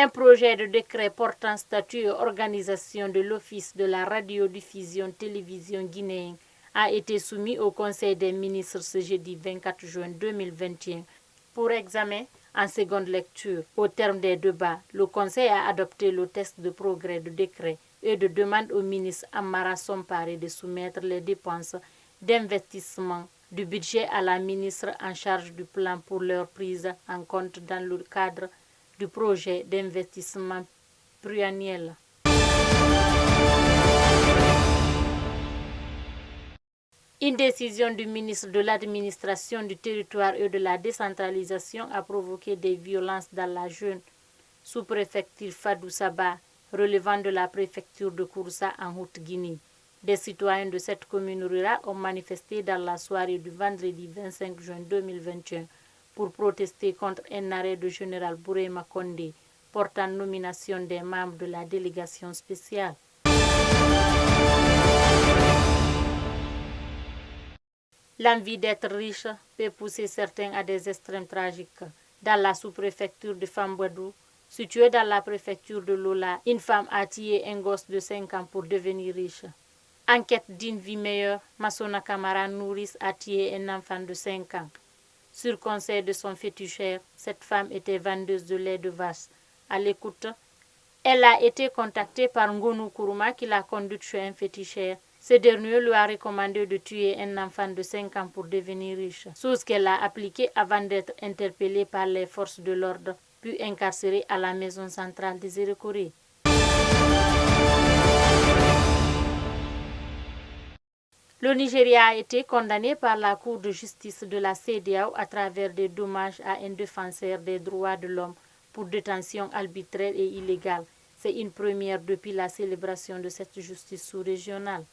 Un projet de décret portant statut et organisation de l'Office de la radiodiffusion-télévision guinéen a été soumis au Conseil des ministres ce jeudi 24 juin 2021 pour examen en seconde lecture. Au terme des débats, le Conseil a adopté le texte de progrès de décret et de demande au ministre Amara Sompare de soumettre les dépenses d'investissement du budget à la ministre en charge du plan pour leur prise en compte dans le cadre du projet d'investissement pluriannuel. Une décision du ministre de l'Administration du territoire et de la décentralisation a provoqué des violences dans la jeune sous-préfecture Fadou Saba, relevant de la préfecture de Kouroussa en Haute-Guinée. Des citoyens de cette commune rurale ont manifesté dans la soirée du vendredi 25 juin 2021 pour protester contre un arrêt du général Bourema Condé portant nomination des membres de la délégation spéciale. L'envie d'être riche peut pousser certains à des extrêmes tragiques. Dans la sous-préfecture de Fambouadou, située dans la préfecture de Lola, une femme a tué un gosse de 5 ans pour devenir riche. En quête d'une vie meilleure, Masona Kamara Nouris a tué un enfant de 5 ans. Sur conseil de son féticheur, cette femme était vendeuse de lait de vache. À l'écoute, elle a été contactée par Ngonou Kourouma qui l'a conduite chez un féticheur. Ce dernier lui a recommandé de tuer un enfant de 5 ans pour devenir riche, chose qu'elle a appliquée avant d'être interpellée par les forces de l'ordre, puis incarcérée à la maison centrale des Zérékoré. Le Nigeria a été condamné par la Cour de justice de la CEDEAO à travers des dommages à un défenseur des droits de l'homme pour détention arbitraire et illégale. C'est une première depuis la célébration de cette justice sous-régionale.